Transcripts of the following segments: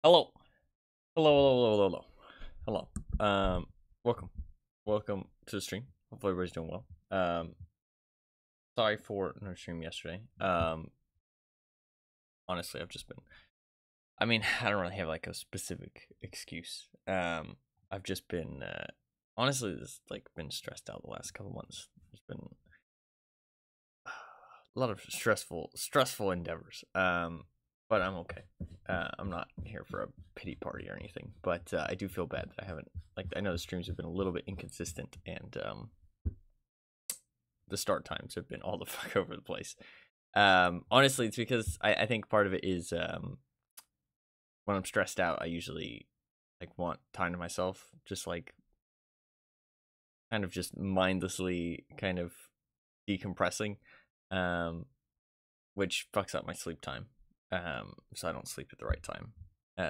Hello. Hello. Welcome to the stream. Hopefully everybody's doing well. Sorry for no stream yesterday. Honestly, I've just been, I don't really have like a specific excuse. I've just been, honestly, just like been stressed out the last couple months. There's been a lot of stressful endeavors. But I'm okay. I'm not here for a pity party or anything. But I do feel bad that I haven't, like, I know the streams have been a little bit inconsistent, and the start times have been all the fuck over the place. Honestly, it's because I think part of it is when I'm stressed out, I usually like want time to myself, just like kind of just mindlessly kind of decompressing, which fucks up my sleep time. So I don't sleep at the right time.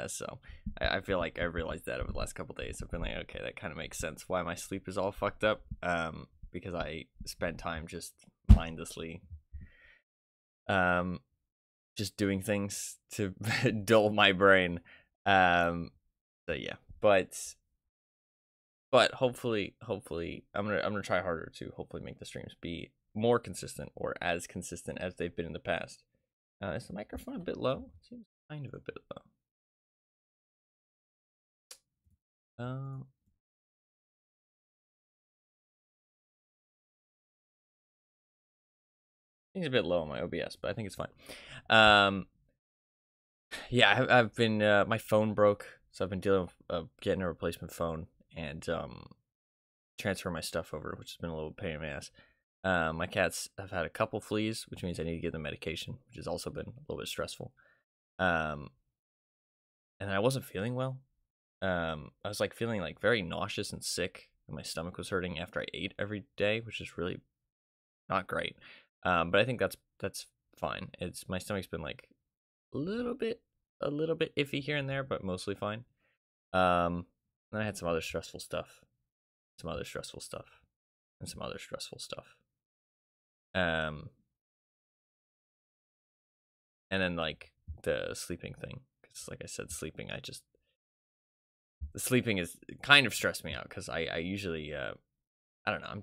So I feel like I realized that over the last couple days. I've been like, okay, that kind of makes sense why my sleep is all fucked up. Because I spend time just mindlessly, just doing things to dull my brain. So yeah, but hopefully I'm gonna try harder to hopefully make the streams be more consistent, or as consistent as they've been in the past. Is the microphone a bit low? It seems kind of a bit low. I think it's a bit low on my OBS, but I think it's fine. Yeah, I've been, my phone broke, so I've been dealing with getting a replacement phone and transfer my stuff over, which has been a little pain in the ass. My cats have had a couple fleas, which means I need to give them medication, which has also been a little bit stressful. And I wasn't feeling well. I was like feeling like very nauseous and sick, and my stomach was hurting after I ate every day, which is really not great. But I think that's fine. My stomach's been like a little bit iffy here and there, but mostly fine. Then I had some other stressful stuff, and some other stressful stuff. And then like the sleeping thing, because like I said, the sleeping is kind of stressed me out, because I usually, I don't know,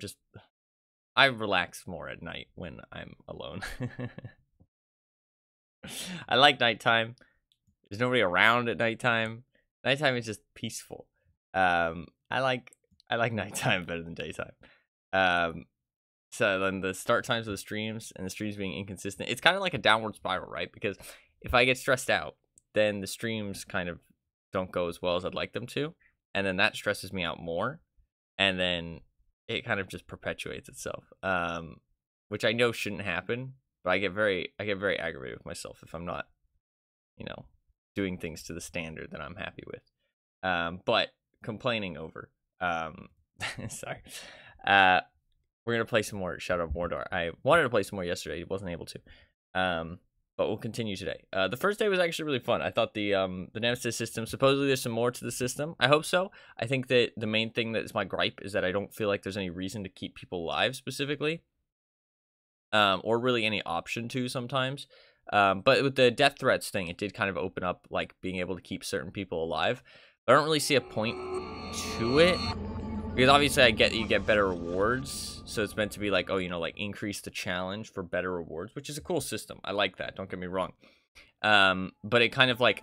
I relax more at night when I'm alone. I like nighttime. There's nobody around at nighttime. Nighttime is just peaceful. I like nighttime better than daytime. So then the start times of the streams and the streams being inconsistent, it's kind of like a downward spiral, right? Because if I get stressed out, then the streams kind of don't go as well as I'd like them to, and then that stresses me out more, and then it kind of just perpetuates itself, which I know shouldn't happen, but I get very aggravated with myself if I'm not, doing things to the standard that I'm happy with. But complaining over, sorry, we're gonna play some more Shadow of Mordor. I wanted to play some more yesterday, wasn't able to, but we'll continue today. The first day was actually really fun. I thought the Nemesis system, supposedly there's some more to the system. I hope so. I think that the main thing that is my gripe is that I don't feel like there's any reason to keep people alive specifically, or really any option to sometimes. But with the death threats thing, it did kind of open up like being able to keep certain people alive. But I don't really see a point to it, because obviously you get better rewards, so it's meant to be like, oh, like increase the challenge for better rewards, which is a cool system. I like that, don't get me wrong. But it kind of like,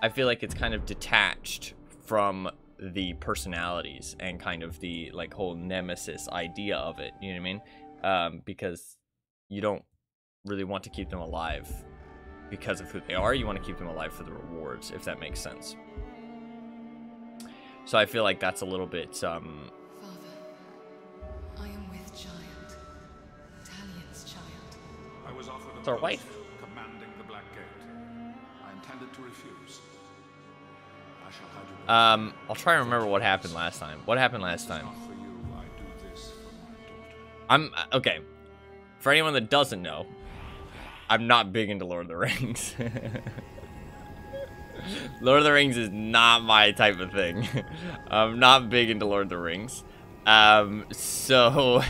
I feel like it's kind of detached from the personalities and kind of the like whole nemesis idea of it, you know what I mean? Because you don't really want to keep them alive because of who they are. You want to keep them alive for the rewards, if that makes sense. So I feel like that's a little bit, Father, I am with child. Talion's child. I was offered a It's our post wife. commanding the Black Gate. I intended to refuse. I shall have you know. I'll try and remember what happened last time. What happened last time? Not for you, I do this for my daughter. Okay. For anyone that doesn't know, I'm not big into Lord of the Rings. Lord of the Rings is not my type of thing. I'm not big into Lord of the Rings. So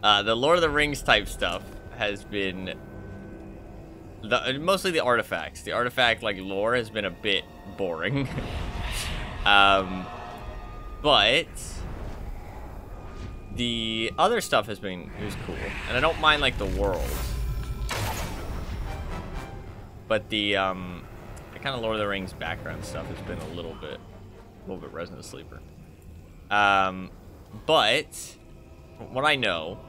the Lord of the Rings type stuff has been Mostly the artifacts. The artifact, like, lore has been a bit boring. But the other stuff has been cool. And I don't mind, like, the world. But the kind of Lord of the Rings background stuff has been a little bit Resident Sleeper. But from what I know,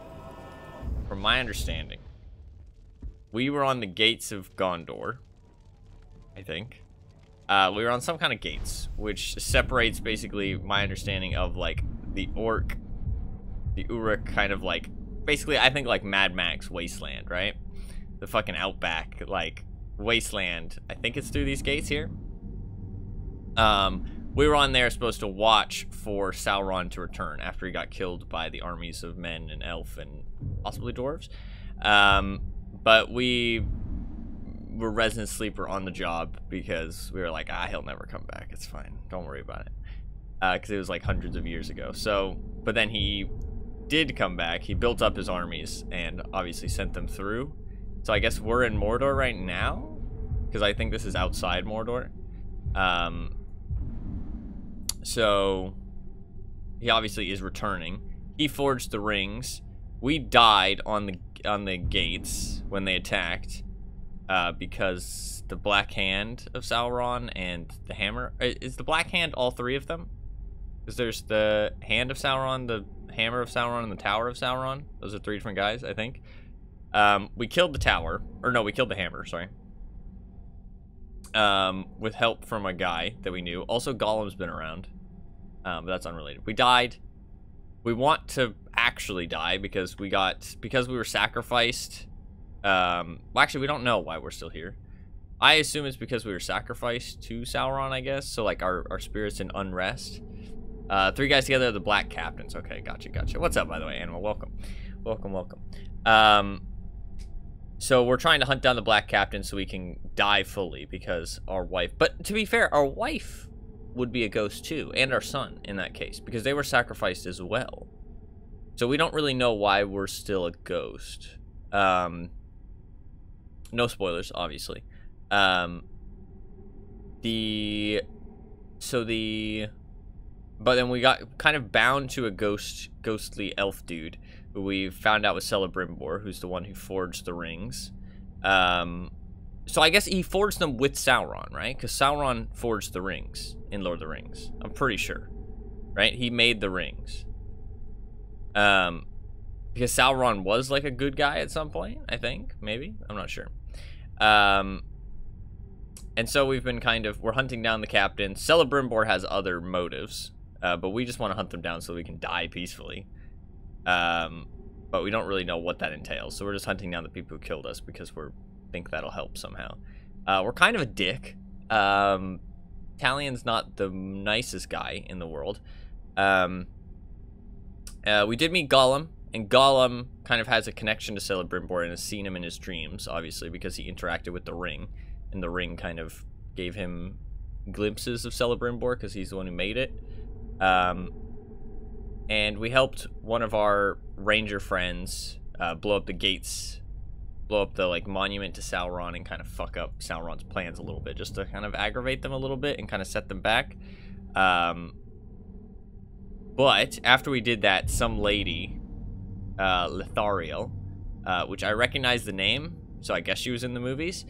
from my understanding, we were on the gates of Gondor, I think. We were on some kind of gates, which separates basically my understanding of, like, the Uruk kind of, like, basically, I think, like, Mad Max Wasteland, right? The fucking outback, like, wasteland. I think it's through these gates here. We were on there supposed to watch for Sauron to return after he got killed by the armies of men and elf and possibly dwarves. But we were Resident Sleeper on the job because we were like, he'll never come back. It's fine. Don't worry about it. Because it was like hundreds of years ago. So, but then he did come back. He built up his armies and obviously sent them through. So I guess we're in Mordor right now, because I think this is outside Mordor. So he obviously is returning. He forged the rings. We died on the gates when they attacked, because the Black Hand of Sauron and the Hammer. Is the Black Hand all three of them? Because there's the Hand of Sauron, the Hammer of Sauron, and the Tower of Sauron. Those are three different guys, I think. We killed the tower, or no, we killed the hammer, sorry. With help from a guy that we knew. Also, Gollum's been around, but that's unrelated. We died. We want to actually die because we were sacrificed. Well, actually, we don't know why we're still here. I assume it's because we were sacrificed to Sauron, I guess. So, like, our spirits in unrest. Three guys together, the Black Captains. Okay, gotcha. What's up, by the way, Animal? Welcome. So we're trying to hunt down the Black Captain so we can die fully because our wife... But to be fair, our wife would be a ghost too, and our son in that case, because they were sacrificed as well. So we don't really know why we're still a ghost. No spoilers, obviously. But then we got kind of bound to a ghostly elf dude who we found out was Celebrimbor, who's the one who forged the rings. So I guess he forged them with Sauron, right? Because Sauron forged the rings in Lord of the Rings. I'm pretty sure, right? He made the rings. Because Sauron was like a good guy at some point, I think, maybe. I'm not sure. And so we've been we're hunting down the captain. Celebrimbor has other motives, but we just want to hunt them down so we can die peacefully. But we don't really know what that entails, so we're just hunting down the people who killed us because we think that'll help somehow. We're kind of a dick. Talion's not the nicest guy in the world. We did meet Gollum, and Gollum kind of has a connection to Celebrimbor and has seen him in his dreams, obviously, because he interacted with the ring, and the ring kind of gave him glimpses of Celebrimbor because he's the one who made it. And we helped one of our ranger friends blow up the gates, blow up the, like, monument to Sauron and kind of fuck up Sauron's plans a little bit, just to kind of aggravate them a little bit and kind of set them back. But after we did that, some lady, Lithariel, which I recognize the name, so I guess she was in the movies,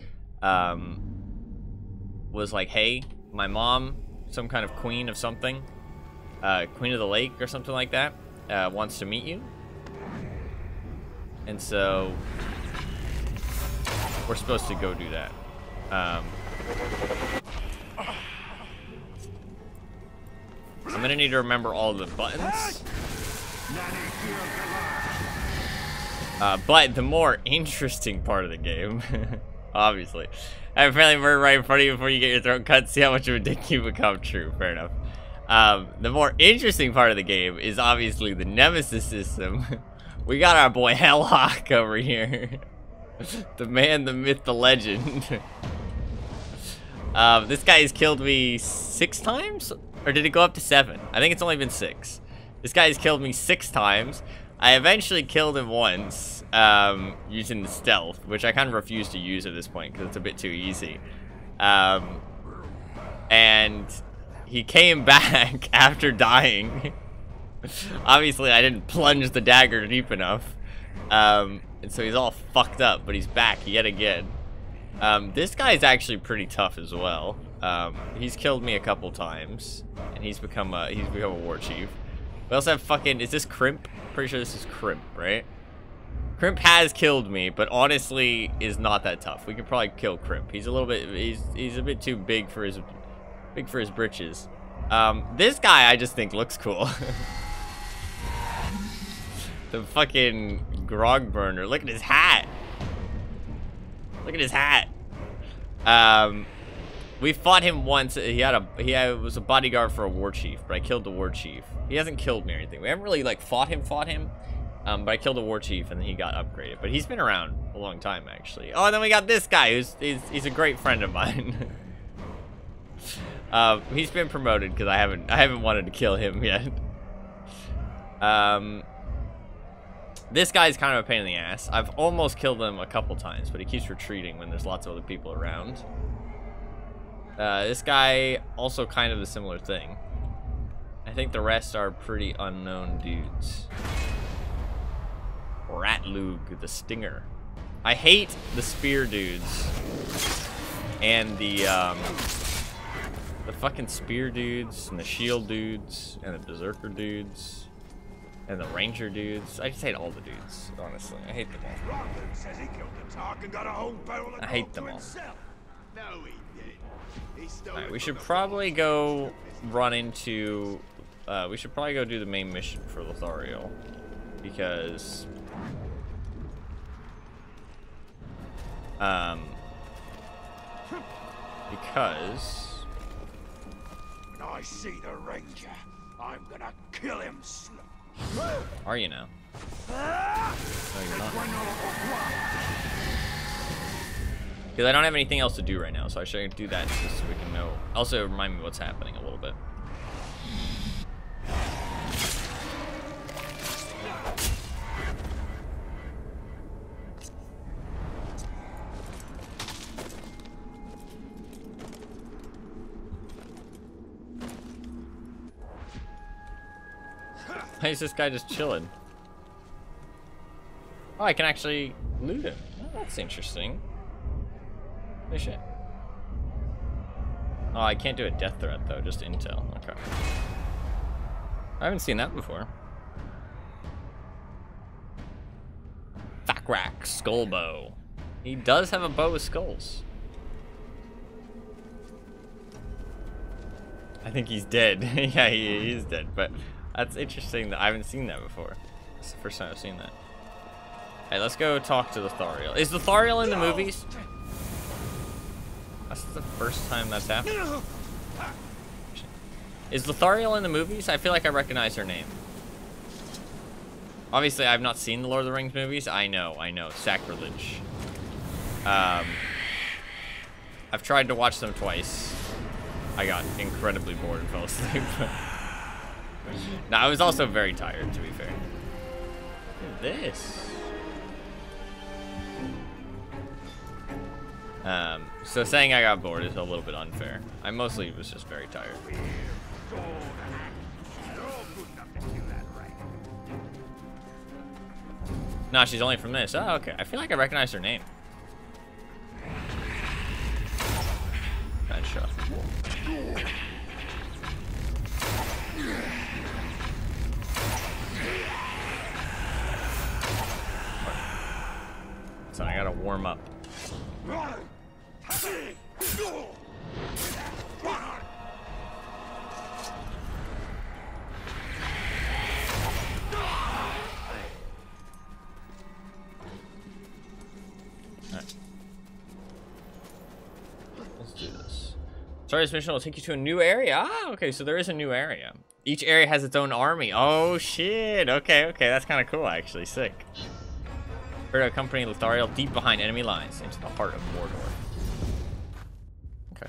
was like, hey, my mom, some kind of queen of something, Queen of the Lake or something like that, wants to meet you. And so we're supposed to go do that. I'm gonna need to remember all the buttons. But the more interesting part of the game, obviously, I have a family murder right in front of you before you get your throat cut. See how much of a dick you become. True, fair enough. The more interesting part of the game is obviously the Nemesis system. We got our boy Hellhawk over here. The man, the myth, the legend. This guy has killed me 6 times? Or did it go up to 7? I think it's only been 6. This guy has killed me 6 times. I eventually killed him once. using the stealth, which I kind of refuse to use at this point because it's a bit too easy. And he came back after dying. Obviously, I didn't plunge the dagger deep enough. And so he's all fucked up, but he's back yet again. This guy's actually pretty tough as well. He's killed me a couple times, and he's become a war chief. We also have fucking, is this Crimp? Pretty sure this is Crimp, right? Crimp has killed me, but honestly is not that tough. We could probably kill Crimp. He's a little bit, he's a bit too big for his britches. This guy I just think looks cool. The fucking grog burner. Look at his hat. Look at his hat. We fought him once. He was a bodyguard for a war chief, but I killed the war chief. He hasn't killed me or anything. We haven't really like fought him. But I killed a war chief and then he got upgraded. But he's been around a long time actually. Oh, and then we got this guy he's a great friend of mine. He's been promoted because I haven't wanted to kill him yet. This guy's kind of a pain in the ass. I've almost killed him a couple times, but he keeps retreating when there's lots of other people around. This guy also kind of a similar thing. I think the rest are pretty unknown dudes. Ratlug, the Stinger. I hate the spear dudes. And the fucking spear dudes, and the shield dudes, and the berserker dudes, and the ranger dudes. I just hate all the dudes, honestly. I hate them all. I hate them all. Alright, we should probably go run into... we should probably go do the main mission for Lothariel. Because... When I see the ranger, I'm gonna kill him slow. Are you now? No, you're not. Because I don't have anything else to do right now, so I should do that just so we can know. Also, remind me what's happening a little bit. Why is this guy just chilling? Oh, I can actually loot him. Oh, that's interesting. Holy shit. Oh, I can't do a death threat though, just intel. Okay. I haven't seen that before. Thakrak, skull bow. He does have a bow with skulls. I think he's dead. Yeah, he is dead, but that's interesting that I haven't seen that before. It's the first time I've seen that. Hey, let's go talk to Lothariel. Is Lothariel in the movies? That's the first time that's happened. Is Lothariel in the movies? I feel like I recognize her name. Obviously, I've not seen the Lord of the Rings movies. I know. Sacrilege. I've tried to watch them twice. I got incredibly bored and fell asleep. No, I was also very tired, to be fair. Look at this. So saying I got bored is a little bit unfair. I mostly was just very tired. No, she's only from this. Oh, okay. I feel like I recognize her name. Bad shot. So I gotta warm up. Let's do this. Sorry, this mission will take you to a new area. Ah, okay, so there is a new area. Each area has its own army. Oh, shit. Okay, that's kind of cool, actually. Sick. Prepare to accompany Lothariel deep behind enemy lines into the heart of Mordor. Okay.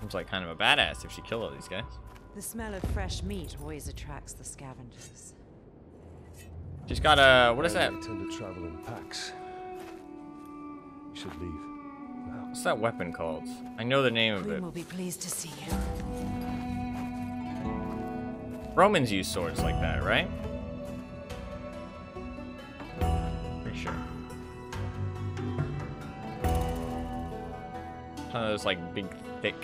Seems like kind of a badass if she killed all these guys. The smell of fresh meat always attracts the scavengers. She's got a... What is that? They tend to travel in packs. You should leave now. What's that weapon called? I know the name of Queen it. will be pleased to see you. Romans use swords like that, right? Pretty sure. Kind of those like big, thick,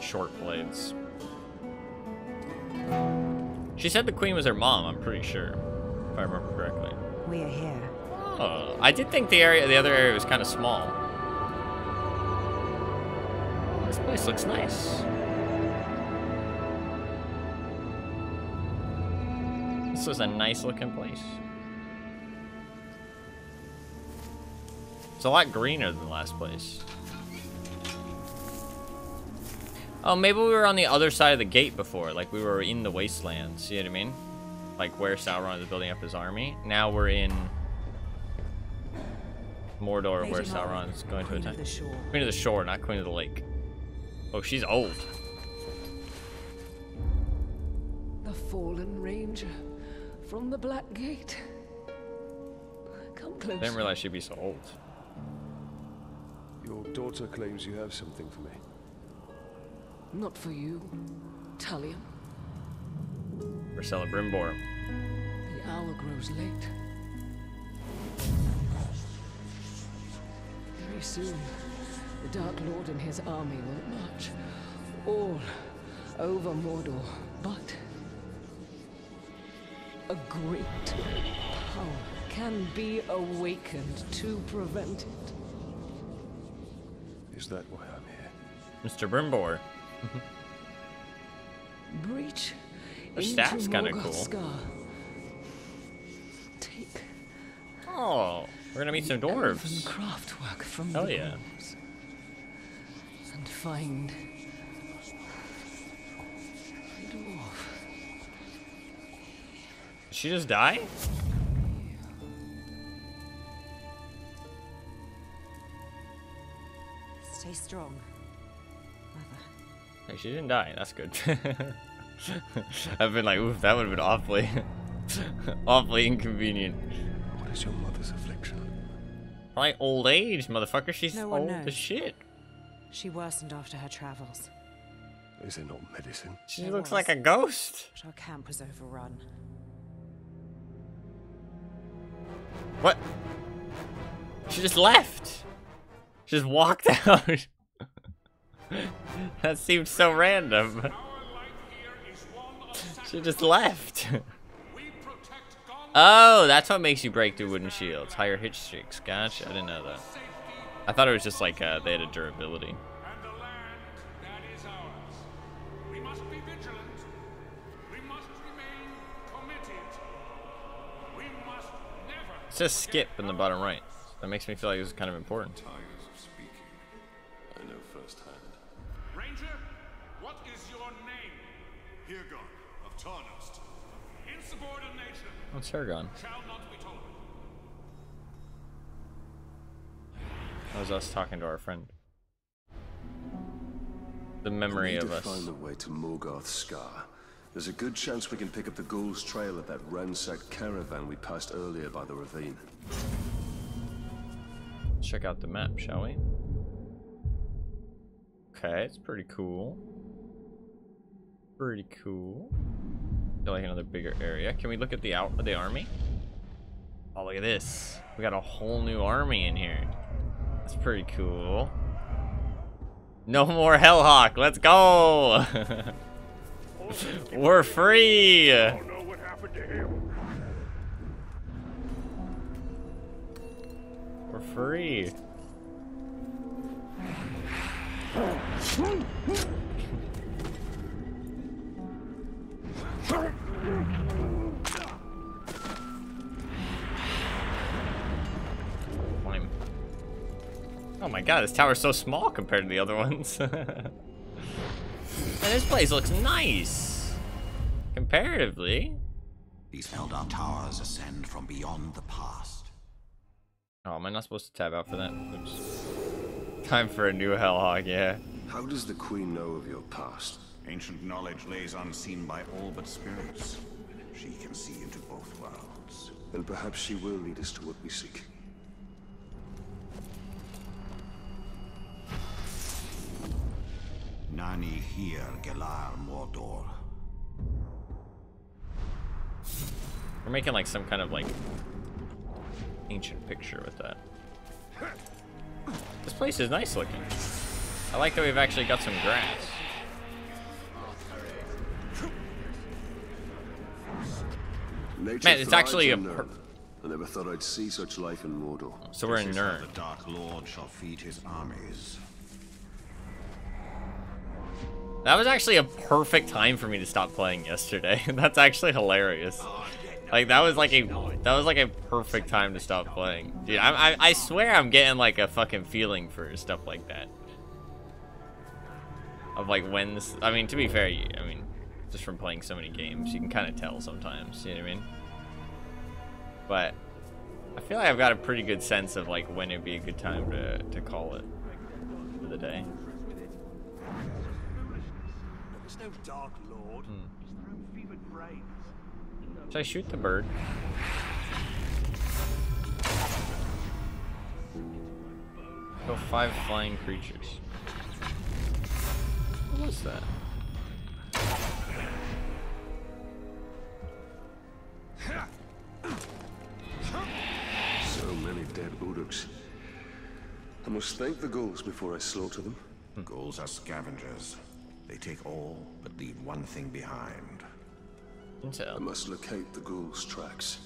short blades. She said the queen was her mom, I'm pretty sure, if I remember correctly. We are here. Oh, I did think the other area was kind of small. This place looks nice. This was a nice looking place. It's a lot greener than the last place. Oh, maybe we were on the other side of the gate before. Like, we were in the wastelands. You know what I mean? Like, where Sauron is building up his army. Now we're in Mordor, where Sauron is going to attack. Queen of the Shore, not Queen of the Lake. Oh, she's old. The fallen ranger from the Black Gate. Come closer. Didn't realize she'd be so old. Your daughter claims you have something for me. Not for you, Talion. Ursula Brimbor. The hour grows late. Very soon, the Dark Lord and his army will march all over Mordor, but a great power can be awakened to prevent it. Is that why I'm here? Mr. Brimbor. Breach Her into staff's kinda Morgoth's cool. Scar. Take Oh, we're gonna meet some elven dwarves. craftwork from Hell the yeah. walls and find a dwarf. Did she just die? Stay strong, Mother. Hey, she didn't die. That's good. I've been like, oof, that would have been awfully, awfully inconvenient. What is your mother's affliction? Probably old age, motherfucker. She's No one old knows. as shit. She worsened after her travels, Is there not medicine? She There looks was. like a ghost. but our camp was overrun. What? She just left. She just walked out. That seemed so random. She just left. Oh, that's what makes you break through wooden shields. Higher hit streaks. Gotcha. I didn't know that. I thought it was just like they had a durability. And the land that is ours. We must be vigilant. We must remain committed. We must never. It says skip in the bottom right. That makes me feel like it was kind of important. Times of speaking. I know firsthand. Ranger, what is your name? Hirgon of Tarnost. Insubordination What's her gone? shall not be told. That was us talking to our friend. The memory of We need us. to find the way to Morgoth's Scar. There's a good chance we can pick up the ghoul's trail of that ransacked caravan we passed earlier by the ravine. Check out the map, shall we? Okay, it's pretty cool. Pretty cool. Feel like another bigger area. Can we look at the army? Oh, look at this. We got a whole new army in here. That's pretty cool. No more Hellhawk. Let's go. We're free. Don't know what happened to him. We're free. Climb. Oh my god, this tower's so small compared to the other ones. Man, this place looks nice. Comparatively. These Eldar towers ascend from beyond the past. Oh, am I not supposed to tab out for that? Oops. Time for a new Hellhawk, yeah. How does the Queen know of your past? Ancient knowledge lays unseen by all but spirits. She can see into both worlds. And perhaps she will lead us to what we seek. Nani here, Gelar Mordor. We're making like some kind of like ancient picture with that. This place is nice looking. I like that we've actually got some grass. Nature Man, it's thrives actually a on Nirn. I never thought I'd see such life in Mordor. So we're in This is how Nirn. the Dark Lord shall feed his armies. That was actually a perfect time for me to stop playing yesterday. That's actually hilarious. Like that was like a perfect time to stop playing. Dude, I swear I'm getting like a fucking feeling for stuff like that. Of like when this, I mean, to be fair, I mean, just from playing so many games, you can kind of tell sometimes, you know what I mean? But I feel like I've got a pretty good sense of like when it'd be a good time to call it for the day. There's no Dark Lord. Just their own fevered brains. Should I shoot the bird? Go 5 flying creatures. What was that? So many dead Uruks. I must thank the ghouls before I slaughter them. Ghouls are scavengers. They take all, but leave one thing behind. I Intel. must locate the ghouls' tracks.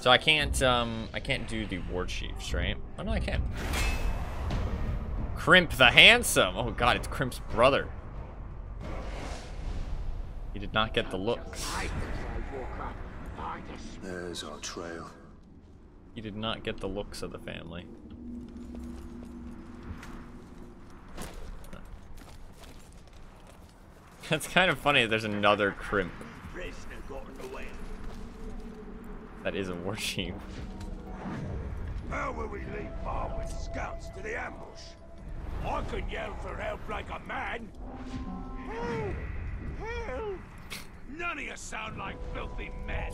So I can't do the war chiefs, right? Oh no, I can. Crimp the Handsome. Oh god, it's Crimp's brother. He did not get the looks. There's our trail. He did not get the looks of the family. That's kind of funny. There's another Crimp. That is a war chief. How will we leave far with scouts to the ambush? I can yell for help like a man. Help! Help! None of you sound like filthy men.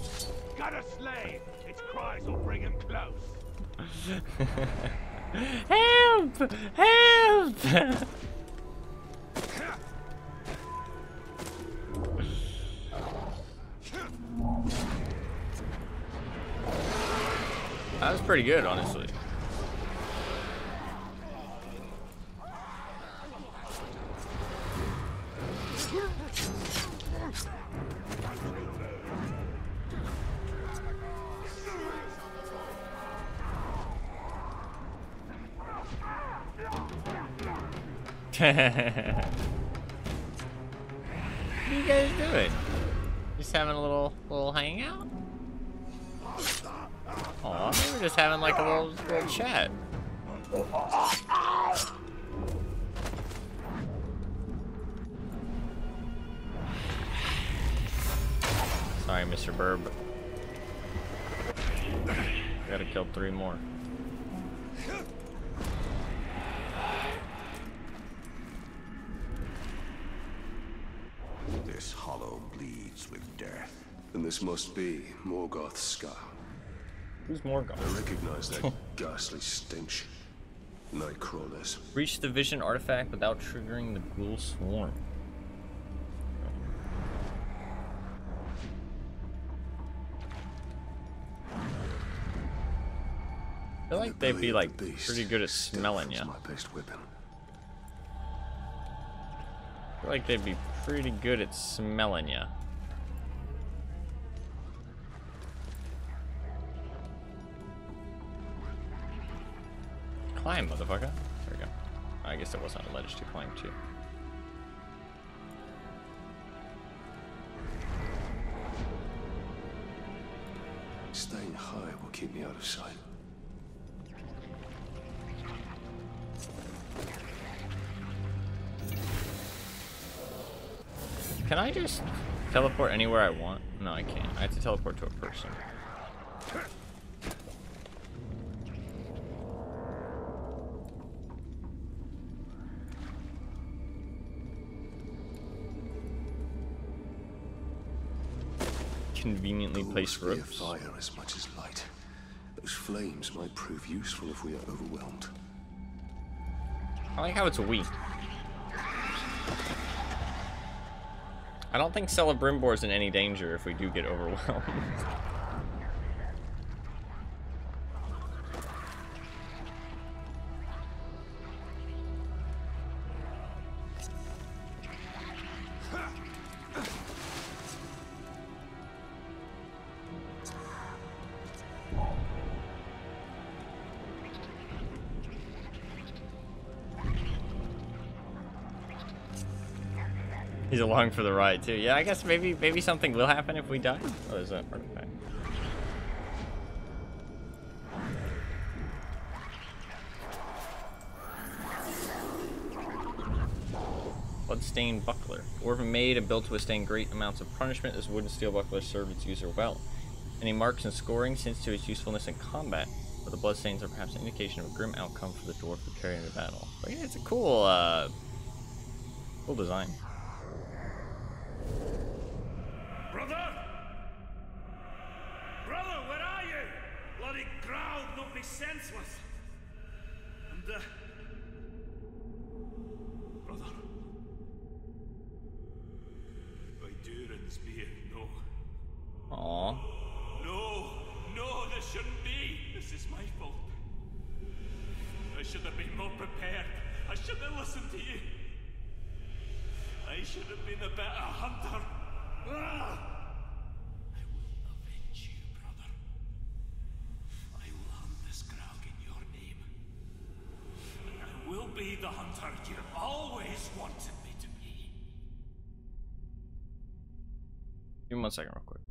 Got a slave. Its cries will bring him close. Help! Help! That was pretty good, honestly. What are you guys doing? Just having a little hangout? Aw, we were just having like a little chat. Sorry, Mr. Burb. Gotta kill 3 more. This hollow bleeds with death. And this must be Morgoth's scar. Who's Morgoth? I recognize that ghastly stench. Nightcrawlers. Reach the vision artifact without triggering the ghoul swarm. I feel like they'd be like pretty good at smelling you. My best weapon. I feel like they'd be pretty good at smelling you. Climb, motherfucker. There we go. I guess there wasn't a ledge to climb to. Staying high will keep me out of sight. Can I just teleport anywhere I want? No, I can't. I have to teleport to a person. conveniently placed Be a ropes. fire as much as light. Those flames might prove useful if we are overwhelmed. I like how it's a we. I don't think Celebrimbor's in any danger if we do get overwhelmed. He's along for the ride too. Yeah, I guess maybe something will happen if we die. Oh, there's that artifact. Bloodstained buckler. Dwarven made and built to withstand great amounts of punishment. This wooden steel buckler served its user well. Any marks and scoring since to its usefulness in combat, but the bloodstains are perhaps an indication of a grim outcome for the dwarf who carried into battle. But yeah, it's a cool design. Brother! Brother, where are you? Bloody crowd, not be senseless. And, brother. By Durin's being, no. Aww. No, this shouldn't be. This is my fault. I should have been more prepared. I should have listened to you. I should have been a better hunter. I will avenge you, brother. I will hunt this Graug in your name. And I will be the hunter you always wanted me to be. Give me 1 second real quick.